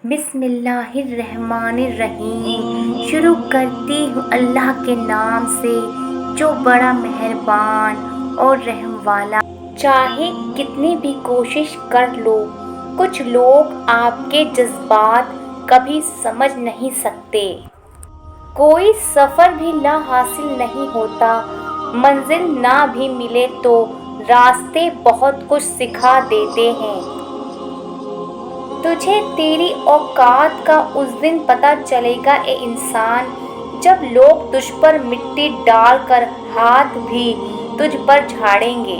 بسم اللہ الرحمن الرحیم۔ شروع کرتی ہوں اللہ کے نام سے جو بڑا مہربان اور رحم والا۔ چاہے کتنی بھی کوشش کر لو، کچھ لوگ آپ کے جذبات کبھی سمجھ نہیں سکتے۔ کوئی سفر بھی لا حاصل نہیں ہوتا، منزل نہ بھی ملے تو راستے بہت کچھ سکھا دیتے ہیں۔ تجھے تیری اوقات کا اس دن پتہ چلے گا اے انسان، جب لوگ تجھ پر مٹی ڈال کر ہاتھ بھی تجھ پر جھاڑیں گے۔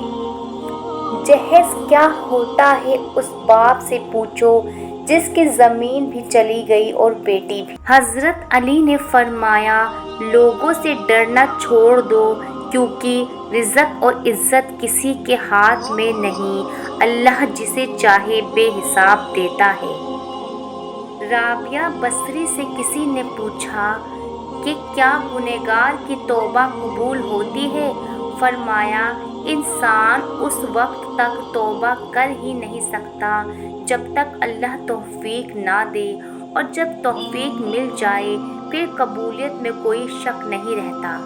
جہیز کیا ہوتا ہے اس باپ سے پوچھو جس کی زمین بھی چلی گئی اور بیٹی بھی۔ حضرت علی نے فرمایا، لوگوں سے ڈرنا چھوڑ دو، کیونکہ رزق اور عزت کسی کے ہاتھ میں نہیں، اللہ جسے چاہے بے حساب دیتا ہے۔ رابعہ بصری سے کسی نے پوچھا کہ کیا گنہگار کی توبہ قبول ہوتی ہے؟ فرمایا، انسان اس وقت تک توبہ کر ہی نہیں سکتا جب تک اللہ توفیق نہ دے، اور جب توفیق مل جائے پھر قبولیت میں کوئی شک نہیں رہتا۔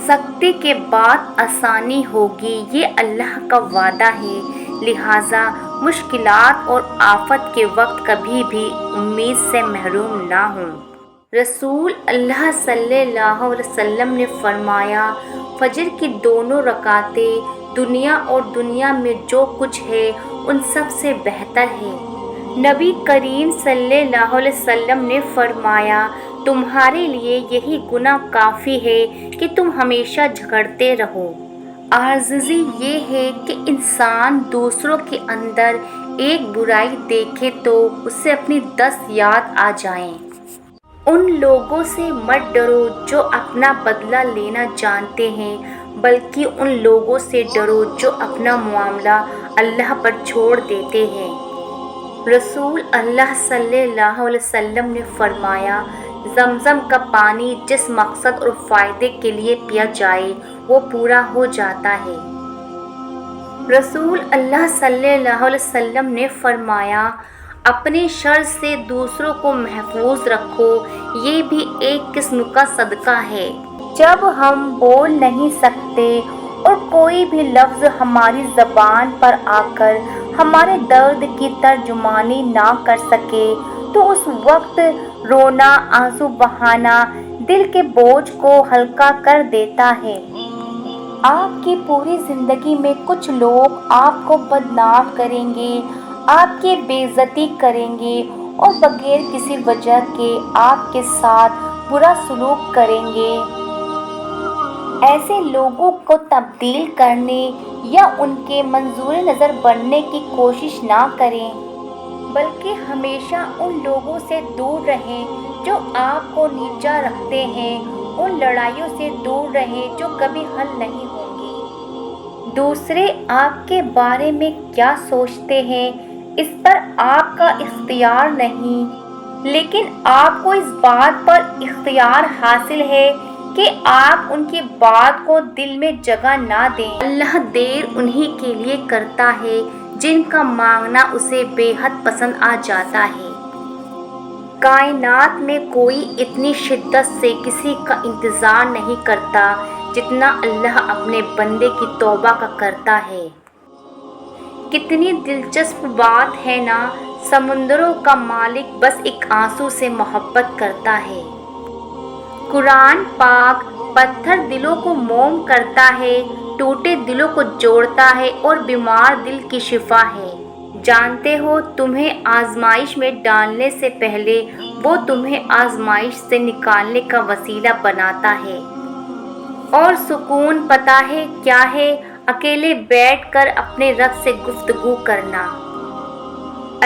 سختی کے بعد آسانی ہوگی، یہ اللہ کا وعدہ ہے، لہٰذا مشکلات اور آفت کے وقت کبھی بھی امید سے محروم نہ ہوں۔ رسول اللہ صلی اللہ علیہ وسلم نے فرمایا، فجر کی دونوں رکعتیں دنیا اور دنیا میں جو کچھ ہے ان سب سے بہتر ہے۔ نبی کریم صلی اللہ علیہ وسلم نے فرمایا، تمہارے لیے یہی گناہ کافی ہے کہ تم ہمیشہ جھگڑتے رہو۔ عاجزی یہ ہے کہ انسان دوسروں کے اندر ایک برائی دیکھے تو اسے اپنی 10 یاد آ جائیں۔ ان لوگوں سے مت ڈرو جو اپنا بدلہ لینا جانتے ہیں، بلکہ ان لوگوں سے ڈرو جو اپنا معاملہ اللہ پر چھوڑ دیتے ہیں۔ رسول اللہ صلی اللہ علیہ وسلم نے فرمایا، زمزم کا پانی جس مقصد اور فائدے کے لیے پیا جائے وہ پورا ہو جاتا ہے۔ رسول اللہ صلی اللہ علیہ وسلم نے فرمایا، اپنے شر سے دوسروں کو محفوظ رکھو، یہ بھی ایک قسم کا صدقہ ہے۔ جب ہم بول نہیں سکتے اور کوئی بھی لفظ ہماری زبان پر آ کر ہمارے درد کی ترجمانی نہ کر سکے تو اس وقت رونا، آنسو بہانا دل کے بوجھ کو ہلکا کر دیتا ہے۔ آپ کی پوری زندگی میں کچھ لوگ آپ کو بدنام کریں گے، آپ کی بے عزتی کریں گے اور بغیر کسی وجہ کے آپ کے ساتھ برا سلوک کریں گے۔ ایسے لوگوں کو تبدیل کرنے یا ان کے منظور نظر بننے کی کوشش نہ کریں، بلکہ ہمیشہ ان لوگوں سے دور رہیں جو آپ کو نیچا رکھتے ہیں، ان لڑائیوں سے دور رہیں جو کبھی حل نہیں ہوں گی۔ دوسرے آپ کے بارے میں کیا سوچتے ہیں اس پر آپ کا اختیار نہیں، لیکن آپ کو اس بات پر اختیار حاصل ہے کہ آپ ان کی بات کو دل میں جگہ نہ دیں۔ اللہ دیر انہی کے لیے کرتا ہے جن کا مانگنا اسے بے حد پسند آ جاتا ہے۔ کائنات میں کوئی اتنی شدت سے کسی کا انتظار نہیں کرتا جتنا اللہ اپنے بندے کی توبہ کا کرتا ہے۔ کتنی دلچسپ بات ہے نا، سمندروں کا مالک بس ایک آنسو سے محبت کرتا ہے۔ قرآن پاک پتھر دلوں کو موم کرتا ہے، ٹوٹے دلوں کو جوڑتا ہے اور بیمار دل کی شفا ہے۔ جانتے ہو، تمہیں آزمائش میں ڈالنے سے پہلے وہ تمہیں آزمائش سے نکالنے کا وسیلہ بناتا ہے۔ اور سکون پتہ ہے کیا ہے؟ اکیلے بیٹھ کر اپنے رب سے گفتگو کرنا۔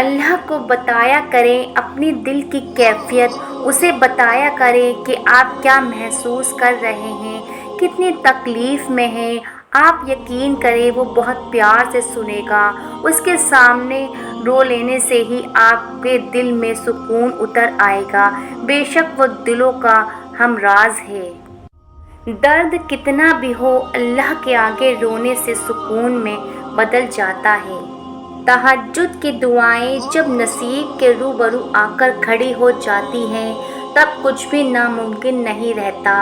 اللہ کو بتایا کریں اپنی دل کی کیفیت، اسے بتایا کریں کہ آپ کیا محسوس کر رہے ہیں، کتنی تکلیف میں ہیں۔ آپ یقین کریں وہ بہت پیار سے سنے گا۔ اس کے سامنے رو لینے سے ہی آپ کے دل میں سکون اتر آئے گا، بے شک وہ دلوں کا ہمراز ہے۔ درد کتنا بھی ہو، اللہ کے آگے رونے سے سکون میں بدل جاتا ہے۔ تہجد کی دعائیں جب نصیب کے روبرو آ کر کھڑی ہو جاتی ہیں تب کچھ بھی ناممکن نہیں رہتا،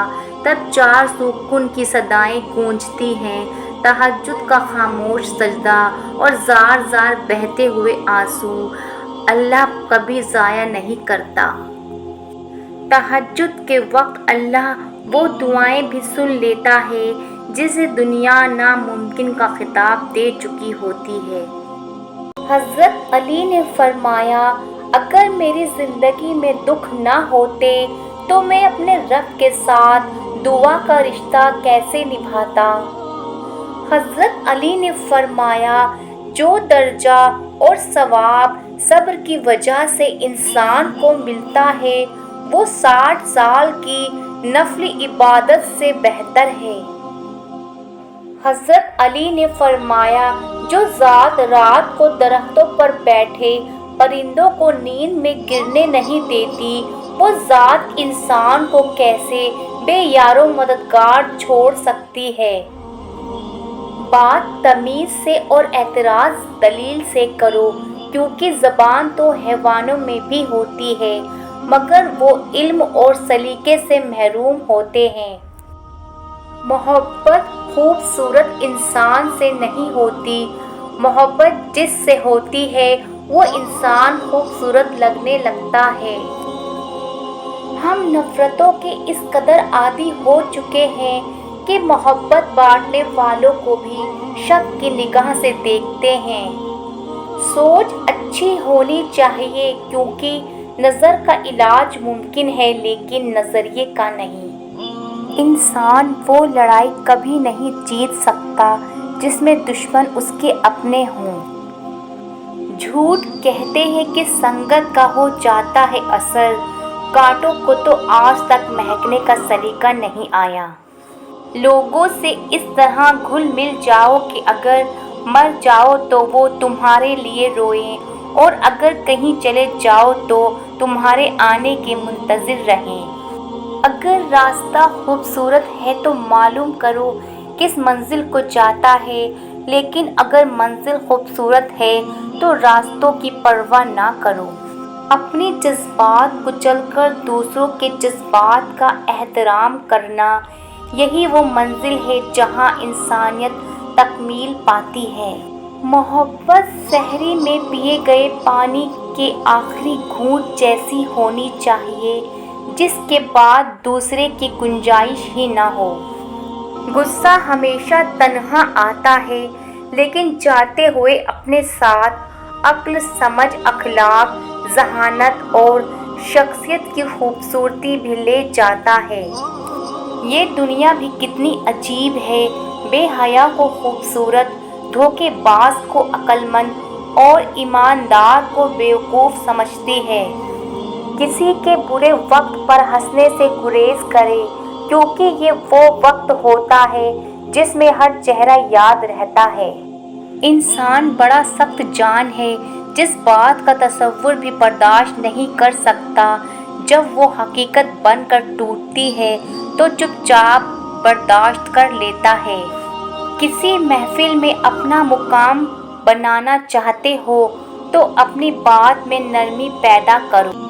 تب چار سو کن کی صدائیں گونجتی ہیں، تہجد کا خاموش سجدہ اور زار زار بہتے ہوئے آنسو اللہ کبھی ضائع نہیں کرتا۔ تہجد کے وقت اللہ وہ دعائیں بھی سن لیتا ہے جسے دنیا ناممکن کا خطاب دے چکی ہوتی ہے۔ حضرت علی نے فرمایا، اگر میری زندگی میں دکھ نہ ہوتے تو میں اپنے رب کے ساتھ دعا کا رشتہ کیسے نبھاتا؟ حضرت علی نے فرمایا، جو درجہ اور ثواب صبر کی وجہ سے انسان کو ملتا ہے وہ 60 سال کی نفلی عبادت سے بہتر ہے۔ حضرت علی نے فرمایا، جو ذات رات کو درختوں پر بیٹھے پرندوں کو نیند میں گرنے نہیں دیتی، وہ ذات انسان کو کیسے بے یار و مددگار چھوڑ سکتی ہے؟ بات تمیز سے اور اعتراض دلیل سے کرو، کیونکہ زبان تو حیوانوں میں بھی ہوتی ہے مگر وہ علم اور سلیقے سے محروم ہوتے ہیں۔ محبت خوبصورت انسان سے نہیں ہوتی، محبت جس سے ہوتی ہے وہ انسان خوبصورت لگنے لگتا ہے۔ ہم نفرتوں کے اس قدر عادی ہو چکے ہیں کہ محبت بانٹنے والوں کو بھی شک کی نگاہ سے دیکھتے ہیں۔ سوچ اچھی ہونی چاہیے، کیونکہ نظر کا علاج ممکن ہے لیکن نظریے کا نہیں۔ انسان وہ لڑائی کبھی نہیں جیت سکتا جس میں دشمن اس کے اپنے ہوں۔ جھوٹ کہتے ہیں کہ سنگت کا ہو جاتا ہے اثر، کانٹوں کو تو آج تک مہکنے کا سلیقہ نہیں آیا۔ لوگوں سے اس طرح گھل مل جاؤ کہ اگر مر جاؤ تو وہ تمہارے لیے روئیں، اور اگر کہیں چلے جاؤ تو تمہارے آنے کے منتظر رہیں۔ اگر راستہ خوبصورت ہے تو معلوم کرو کس منزل کو جاتا ہے، لیکن اگر منزل خوبصورت ہے تو راستوں کی پرواہ نہ کرو۔ اپنے جذبات کچل کر دوسروں کے جذبات کا احترام کرنا، یہی وہ منزل ہے جہاں انسانیت تکمیل پاتی ہے۔ محبت سحری میں پیے گئے پانی کے آخری گھونٹ جیسی ہونی چاہیے جس کے بعد دوسرے کی گنجائش ہی نہ ہو۔ غصہ ہمیشہ تنہا آتا ہے لیکن جاتے ہوئے اپنے ساتھ عقل، سمجھ، اخلاق، ذہانت اور شخصیت کی خوبصورتی بھی لے جاتا ہے۔ یہ دنیا بھی کتنی عجیب ہے، بے حیا کو خوبصورت، دھوکے باز کو عقل مند اور ایماندار کو بیوقوف سمجھتی ہے۔ کسی کے برے وقت پر ہنسنے سے گریز کرے، کیونکہ یہ وہ وقت ہوتا ہے جس میں ہر چہرہ یاد رہتا ہے۔ انسان بڑا سخت جان ہے، جس بات کا تصور بھی برداشت نہیں کر سکتا، جب وہ حقیقت بن کر ٹوٹتی ہے تو چپ چاپ برداشت کر لیتا ہے۔ کسی محفل میں اپنا مقام بنانا چاہتے ہو تو اپنی بات میں نرمی پیدا کرو۔